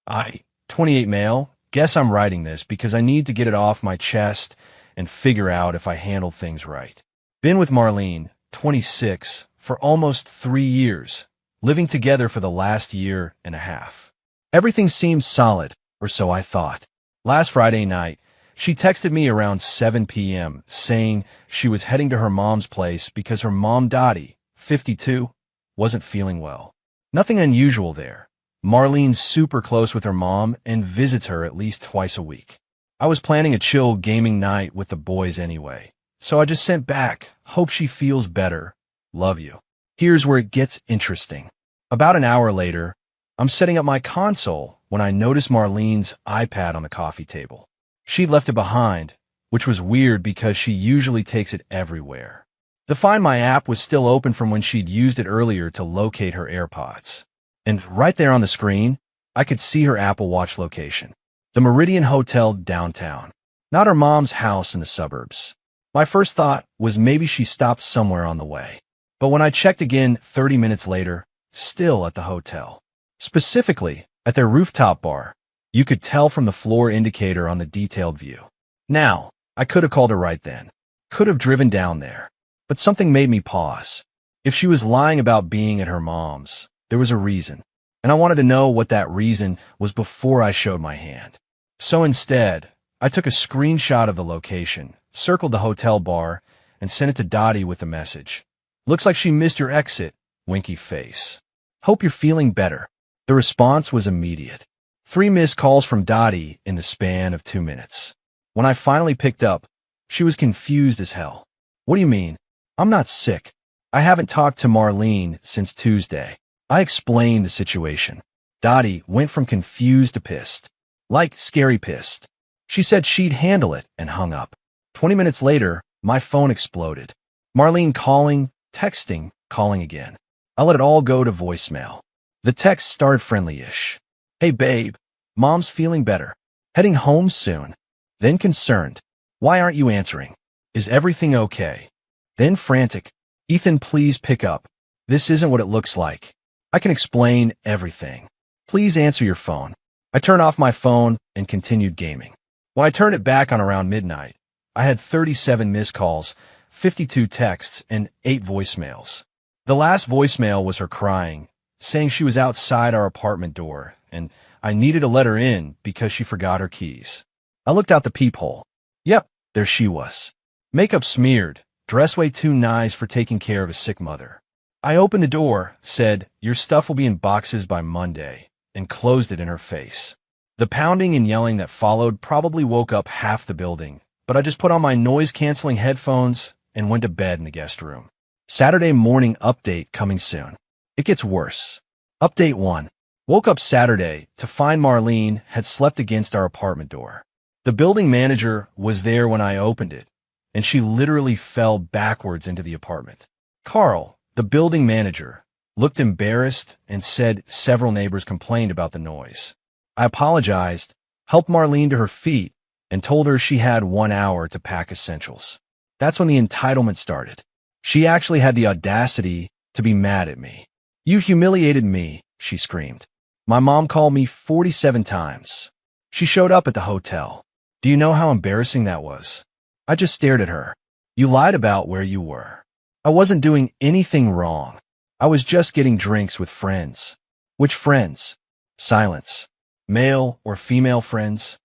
I, 28 male, guess I'm writing this because I need to get it off my chest and figure out if I handle things right. Been with Marlene, 26, for almost 3 years, living together for the last year and a half. Everything seemed solid, or so I thought. Last Friday night, she texted me around 7 p.m. saying she was heading to her mom's place because her mom Dottie, 52, wasn't feeling well. Nothing unusual there. Marlene's super close with her mom and visits her at least twice a week. I was planning a chill gaming night with the boys anyway, so I just sent back, hope she feels better. Love you. Here's where it gets interesting. About an hour later, I'm setting up my console when I notice Marlene's iPad on the coffee table. She'd left it behind, which was weird because she usually takes it everywhere. The Find My app was still open from when she'd used it earlier to locate her AirPods. And right there on the screen, I could see her Apple Watch location. The Meridian Hotel downtown, not her mom's house in the suburbs. My first thought was maybe she stopped somewhere on the way. But when I checked again 30 minutes later, still at the hotel. Specifically, at their rooftop bar, you could tell from the floor indicator on the detailed view. Now, I could have called her right then. Could have driven down there. But something made me pause. If she was lying about being at her mom's, there was a reason. And I wanted to know what that reason was before I showed my hand. So instead, I took a screenshot of the location, circled the hotel bar, and sent it to Dottie with a message. Looks like she missed your exit, winky face. Hope you're feeling better. The response was immediate. 3 missed calls from Dottie in the span of 2 minutes. When I finally picked up, she was confused as hell. What do you mean? I'm not sick. I haven't talked to Marlene since Tuesday. I explained the situation. Dottie went from confused to pissed. Like scary pissed. She said she'd handle it and hung up. 20 minutes later, my phone exploded. Marlene calling, texting, calling again. I let it all go to voicemail. The text started friendly-ish. Hey babe, mom's feeling better. Heading home soon. Then concerned. Why aren't you answering? Is everything okay? Then frantic. Ethan, please pick up. This isn't what it looks like. I can explain everything. Please answer your phone. I turned off my phone and continued gaming. When I turned it back on around midnight, I had 37 missed calls, 52 texts, and 8 voicemails. The last voicemail was her crying, saying she was outside our apartment door, and I needed to let her in because she forgot her keys. I looked out the peephole. Yep, there she was. Makeup smeared, dressed way too nice for taking care of a sick mother. I opened the door, said, your stuff will be in boxes by Monday, and closed it in her face. The pounding and yelling that followed probably woke up half the building, but I just put on my noise-canceling headphones and went to bed in the guest room. Saturday morning update coming soon. It gets worse. Update 1. Woke up Saturday to find Marlene had slept against our apartment door. The building manager was there when I opened it, and she literally fell backwards into the apartment. Carl, the building manager, looked embarrassed and said several neighbors complained about the noise. I apologized, helped Marlene to her feet, and told her she had 1 hour to pack essentials. That's when the entitlement started. She actually had the audacity to be mad at me. You humiliated me, she screamed. My mom called me 47 times. She showed up at the hotel. Do you know how embarrassing that was? I just stared at her. You lied about where you were. I wasn't doing anything wrong. I was just getting drinks with friends. Which friends? Silence. Male or female friends?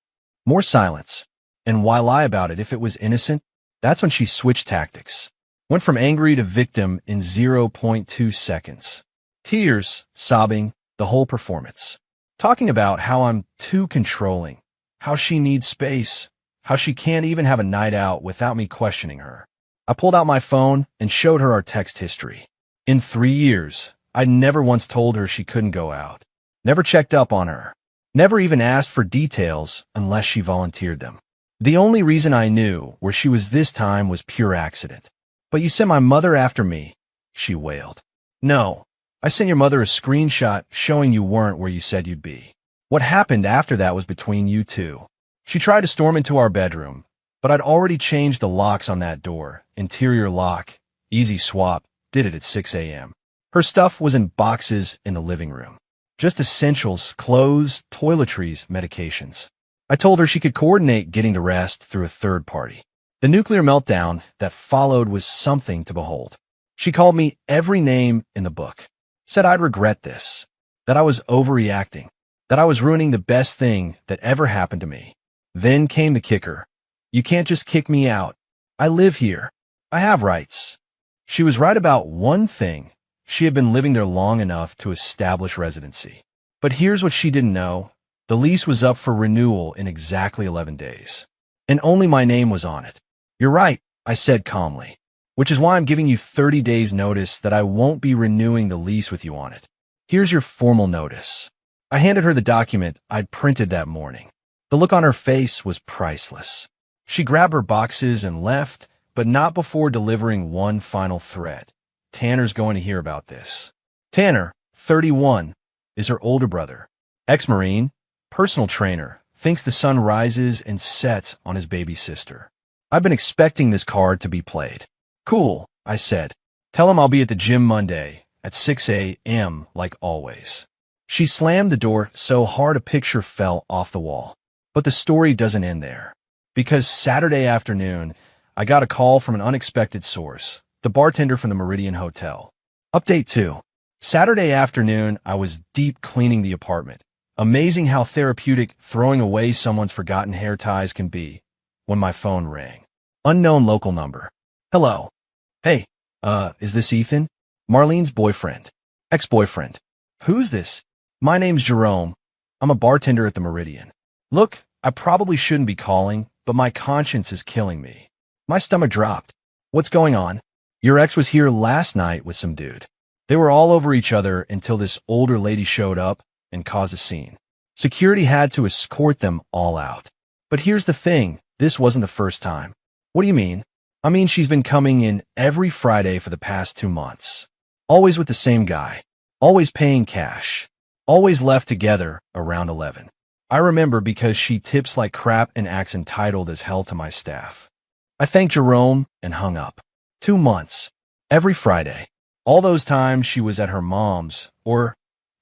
More silence. And why lie about it if it was innocent? That's when she switched tactics. Went from angry to victim in 0.2 seconds. Tears, sobbing, the whole performance. Talking about how I'm too controlling, how she needs space, how she can't even have a night out without me questioning her. I pulled out my phone and showed her our text history. In 3 years, I'd never once told her she couldn't go out. Never checked up on her. Never even asked for details unless she volunteered them. The only reason I knew where she was this time was pure accident. But you sent my mother after me, she wailed. No, I sent your mother a screenshot showing you weren't where you said you'd be. What happened after that was between you two. She tried to storm into our bedroom, but I'd already changed the locks on that door. Interior lock, easy swap, did it at 6 a.m. Her stuff was in boxes in the living room. Just essentials, clothes, toiletries, medications. I told her she could coordinate getting the rest through a third party. The nuclear meltdown that followed was something to behold. She called me every name in the book, said I'd regret this, that I was overreacting, that I was ruining the best thing that ever happened to me. Then came the kicker. You can't just kick me out. I live here. I have rights. She was right about one thing. She had been living there long enough to establish residency. But here's what she didn't know. The lease was up for renewal in exactly 11 days. And only my name was on it. You're right, I said calmly. Which is why I'm giving you 30 days notice that I won't be renewing the lease with you on it. Here's your formal notice. I handed her the document I'd printed that morning. The look on her face was priceless. She grabbed her boxes and left, but not before delivering one final threat. Tanner's going to hear about this. Tanner, 31, is her older brother. Ex-Marine, personal trainer, thinks the sun rises and sets on his baby sister. I've been expecting this card to be played. Cool, I said. Tell him I'll be at the gym Monday at 6 a.m. like always. She slammed the door so hard a picture fell off the wall. But the story doesn't end there. Because Saturday afternoon, I got a call from an unexpected source, the bartender from the Meridian Hotel. Update 2. Saturday afternoon, I was deep cleaning the apartment. Amazing how therapeutic throwing away someone's forgotten hair ties can be when my phone rang. Unknown local number. Hello. Hey, is this Ethan? Marlene's boyfriend. Ex-boyfriend. Who's this? My name's Jerome. I'm a bartender at the Meridian. Look, I probably shouldn't be calling, but my conscience is killing me. My stomach dropped. What's going on? Your ex was here last night with some dude. They were all over each other until this older lady showed up and caused a scene. Security had to escort them all out. But here's the thing, this wasn't the first time. What do you mean? I mean, she's been coming in every Friday for the past 2 months. Always with the same guy. Always paying cash. Always left together around 11. I remember because she tips like crap and acts entitled as hell to my staff. I thanked Jerome and hung up. 2 months. Every Friday. All those times she was at her mom's, or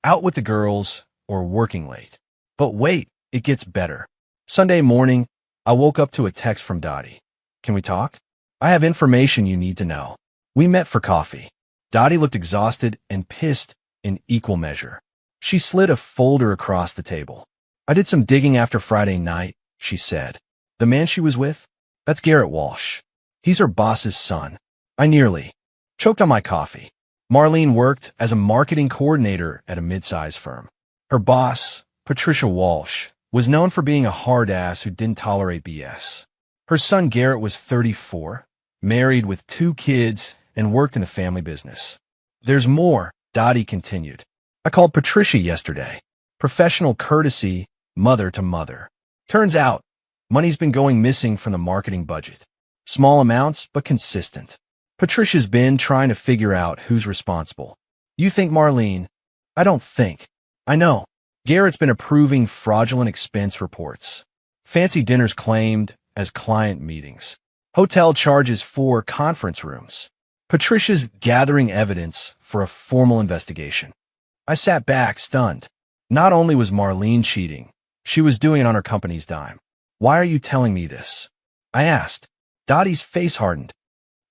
out with the girls, or working late. But wait, it gets better. Sunday morning, I woke up to a text from Dottie. Can we talk? I have information you need to know. We met for coffee. Dottie looked exhausted and pissed in equal measure. She slid a folder across the table. I did some digging after Friday night, she said. The man she was with? That's Garrett Walsh. He's her boss's son. I nearly choked on my coffee. Marlene worked as a marketing coordinator at a mid-size firm. Her boss, Patricia Walsh, was known for being a hard ass who didn't tolerate BS. Her son Garrett was 34, married with 2 kids, and worked in the family business. There's more, Dottie continued. I called Patricia yesterday. Professional courtesy, mother to mother. Turns out, money's been going missing from the marketing budget. Small amounts, but consistent. Patricia's been trying to figure out who's responsible. You think Marlene? I don't think. I know. Garrett's been approving fraudulent expense reports. Fancy dinners claimed as client meetings. Hotel charges for conference rooms. Patricia's gathering evidence for a formal investigation. I sat back, stunned. Not only was Marlene cheating, she was doing it on her company's dime. Why are you telling me this? I asked. Dottie's face hardened.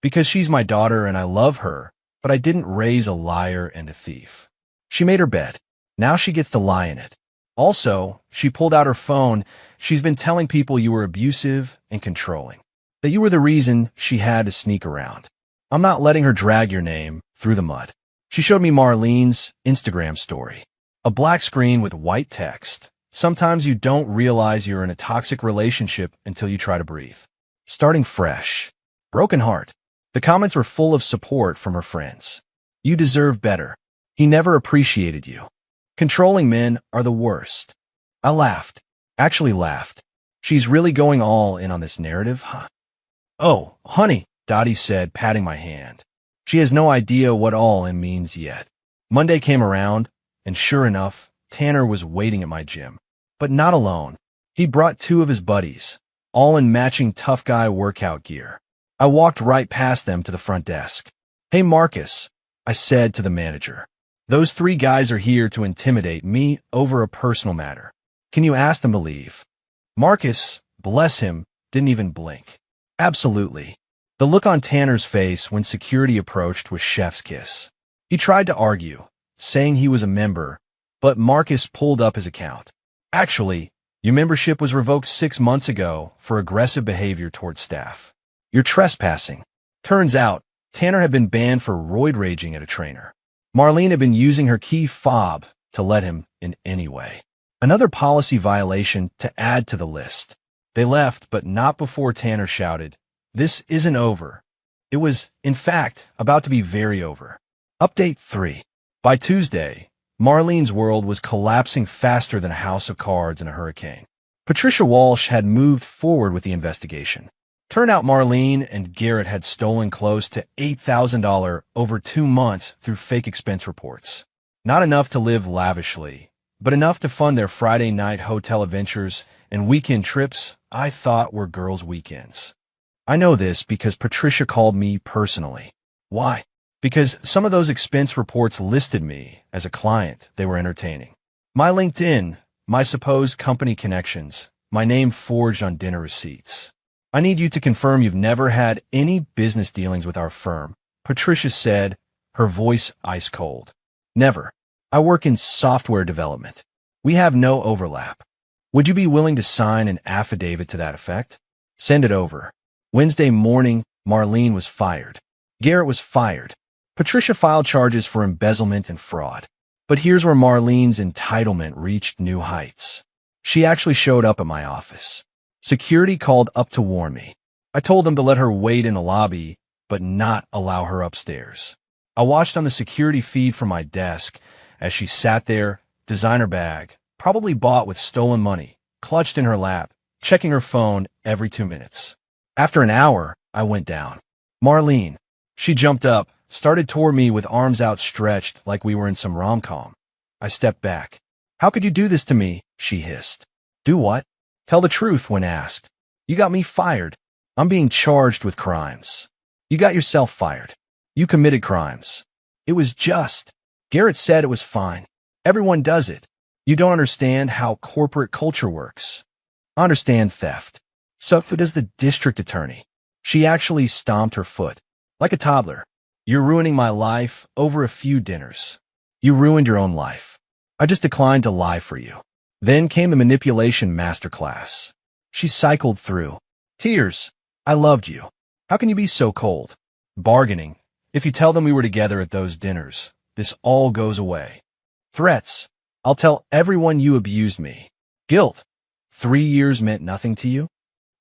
Because she's my daughter and I love her, but I didn't raise a liar and a thief. She made her bed. Now she gets to lie in it. Also, she pulled out her phone. She's been telling people you were abusive and controlling. That you were the reason she had to sneak around. I'm not letting her drag your name through the mud. She showed me Marlene's Instagram story. A black screen with white text. Sometimes you don't realize you're in a toxic relationship until you try to breathe. Starting fresh. Broken heart. The comments were full of support from her friends. You deserve better. He never appreciated you. Controlling men are the worst. I laughed. Actually laughed. She's really going all in on this narrative, huh? Oh, honey, Dottie said, patting my hand. She has no idea what all in means yet. Monday came around, and sure enough, Tanner was waiting at my gym. But not alone. He brought 2 of his buddies, all in matching tough guy workout gear. I walked right past them to the front desk. Hey, Marcus, I said to the manager. Those three guys are here to intimidate me over a personal matter. Can you ask them to leave? Marcus, bless him, didn't even blink. Absolutely. The look on Tanner's face when security approached was chef's kiss. He tried to argue, saying he was a member, but Marcus pulled up his account. Actually, your membership was revoked 6 months ago for aggressive behavior towards staff. You're trespassing. Turns out, Tanner had been banned for roid raging at a trainer. Marlene had been using her key fob to let him in anyway. Another policy violation to add to the list. They left, but not before Tanner shouted, "This isn't over." It was, in fact, about to be very over. Update 3. By Tuesday, Marlene's world was collapsing faster than a house of cards in a hurricane. Patricia Walsh had moved forward with the investigation. Turned out Marlene and Garrett had stolen close to $8,000 over 2 months through fake expense reports. Not enough to live lavishly, but enough to fund their Friday night hotel adventures and weekend trips I thought were girls' weekends. I know this because Patricia called me personally. Why? Because some of those expense reports listed me as a client they were entertaining. My LinkedIn, my supposed company connections, my name forged on dinner receipts. I need you to confirm you've never had any business dealings with our firm, Patricia said, her voice ice cold. Never. I work in software development. We have no overlap. Would you be willing to sign an affidavit to that effect? Send it over. Wednesday morning, Marlene was fired. Garrett was fired. Patricia filed charges for embezzlement and fraud. But here's where Marlene's entitlement reached new heights. She actually showed up at my office. Security called up to warn me. I told them to let her wait in the lobby, but not allow her upstairs. I watched on the security feed from my desk as she sat there, designer bag, probably bought with stolen money, clutched in her lap, checking her phone every 2 minutes. After an hour, I went down. Marlene. She jumped up, started toward me with arms outstretched like we were in some rom-com. I stepped back. "How could you do this to me?" she hissed. "Do what?" "Tell the truth when asked. You got me fired. I'm being charged with crimes. You got yourself fired. You committed crimes. It was just. Garrett said it was fine. Everyone does it. You don't understand how corporate culture works. I understand theft. So does the district attorney." She actually stomped her foot. Like a toddler. "You're ruining my life over a few dinners. You ruined your own life. I just declined to lie for you." Then came the manipulation masterclass. She cycled through. Tears. "I loved you. How can you be so cold?" Bargaining. "If you tell them we were together at those dinners, this all goes away." Threats. "I'll tell everyone you abused me." Guilt. 3 years meant nothing to you?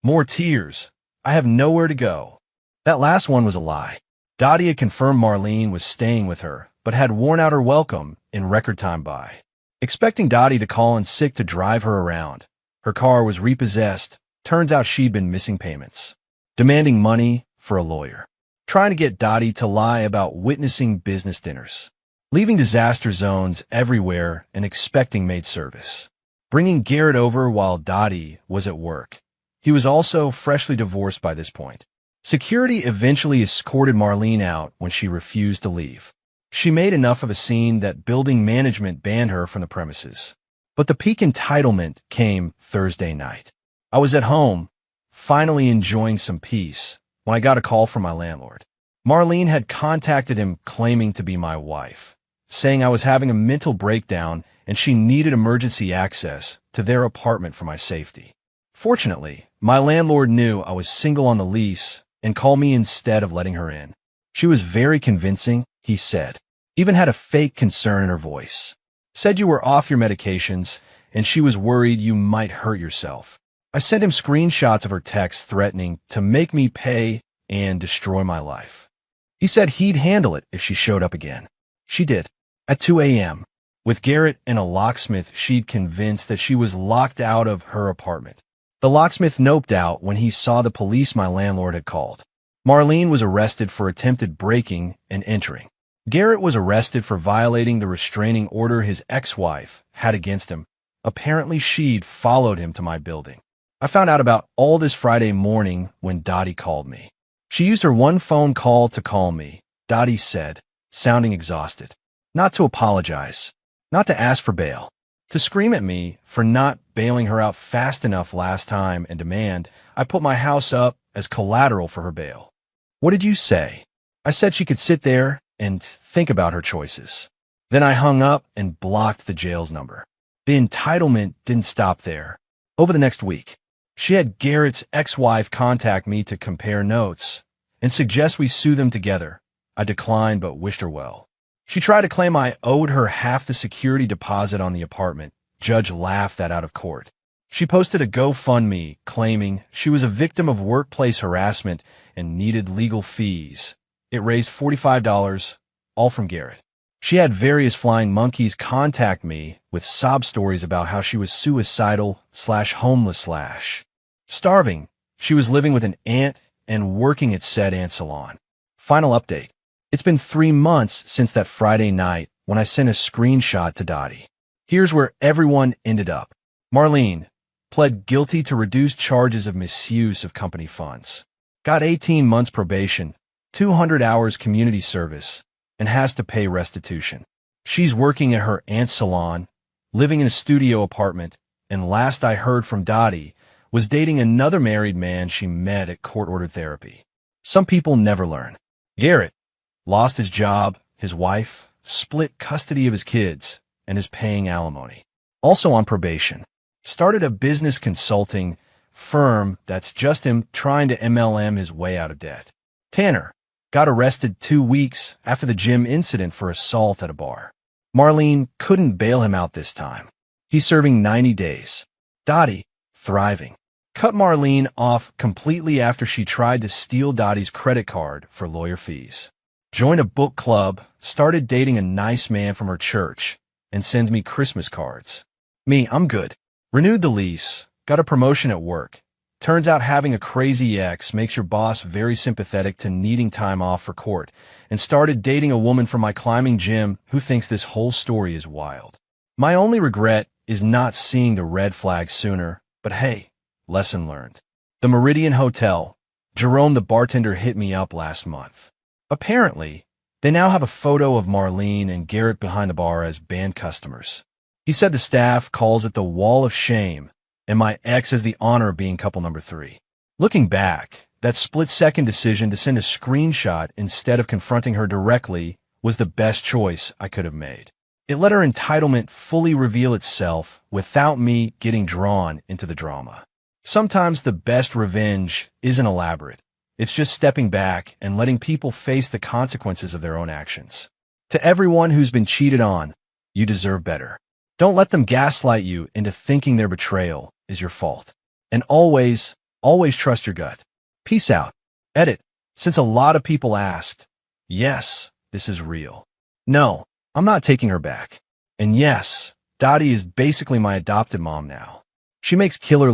More tears. "I have nowhere to go." That last one was a lie. Dottie had confirmed Marlene was staying with her, but had worn out her welcome in record time by. Expecting Dottie to call in sick to drive her around. Her car was repossessed. Turns out she'd been missing payments. Demanding money for a lawyer. Trying to get Dottie to lie about witnessing business dinners. Leaving disaster zones everywhere and expecting maid service. Bringing Garrett over while Dottie was at work. He was also freshly divorced by this point. Security eventually escorted Marlene out when she refused to leave. She made enough of a scene that building management banned her from the premises. But the peak entitlement came Thursday night. I was at home, finally enjoying some peace, when I got a call from my landlord. Marlene had contacted him claiming to be my wife, saying I was having a mental breakdown and she needed emergency access to their apartment for my safety. Fortunately, my landlord knew I was single on the lease and called me instead of letting her in. She was very convincing, he said. Even had a fake concern in her voice. Said you were off your medications and she was worried you might hurt yourself. I sent him screenshots of her texts threatening to make me pay and destroy my life. He said he'd handle it if she showed up again. She did. At 2 a.m. With Garrett and a locksmith, she'd convinced that she was locked out of her apartment. The locksmith noped out when he saw the police my landlord had called. Marlene was arrested for attempted breaking and entering. Garrett was arrested for violating the restraining order his ex-wife had against him. Apparently she'd followed him to my building. I found out about all this Friday morning when Dottie called me. She used her one phone call to call me, Dottie said, sounding exhausted. not to apologize, not to ask for bail, to scream at me for not bailing her out fast enough last time and demand I put my house up as collateral for her bail. What did you say? I said she could sit there and think about her choices. Then I hung up and blocked the jail's number. The entitlement didn't stop there. Over the next week, she had Garrett's ex-wife contact me to compare notes and suggest we sue them together. I declined but wished her well. She tried to claim I owed her half the security deposit on the apartment. Judge laughed that out of court. She posted a GoFundMe claiming she was a victim of workplace harassment and needed legal fees. It raised $45, all from Garrett. She had various flying monkeys contact me with sob stories about how she was suicidal/homeless/ starving. She was living with an aunt and working at said aunt salon. Final update. It's been 3 months since that Friday night when I sent a screenshot to Dottie. Here's where everyone ended up. Marlene pled guilty to reduced charges of misuse of company funds. Got 18 months probation, 200 hours community service, and has to pay restitution. She's working at her aunt's salon, living in a studio apartment, and last I heard from Dottie, was dating another married man she met at court-ordered therapy. Some people never learn. Garrett lost his job, his wife, split custody of his kids, and is paying alimony. Also on probation. Started a business consulting firm that's just him trying to MLM his way out of debt. Tanner got arrested 2 weeks after the gym incident for assault at a bar. Marlene couldn't bail him out this time. He's serving 90 days. Dottie, thriving. Cut Marlene off completely after she tried to steal Dottie's credit card for lawyer fees. Joined a book club, started dating a nice man from her church, and sends me Christmas cards. Me, I'm good. Renewed the lease, got a promotion at work. Turns out having a crazy ex makes your boss very sympathetic to needing time off for court, and started dating a woman from my climbing gym who thinks this whole story is wild. My only regret is not seeing the red flag sooner, but hey, lesson learned. The Meridian Hotel. Jerome the bartender hit me up last month. Apparently, they now have a photo of Marlene and Garrett behind the bar as banned customers. He said the staff calls it the Wall of Shame, and my ex has the honor of being couple number 3. Looking back, that split-second decision to send a screenshot instead of confronting her directly was the best choice I could have made. It let her entitlement fully reveal itself without me getting drawn into the drama. Sometimes the best revenge isn't elaborate. It's just stepping back and letting people face the consequences of their own actions. To everyone who's been cheated on, you deserve better. Don't let them gaslight you into thinking their betrayal is your fault. And always, always trust your gut. Peace out. Edit. Since a lot of people asked, yes, this is real. No, I'm not taking her back. And yes, Dottie is basically my adopted mom now. She makes killer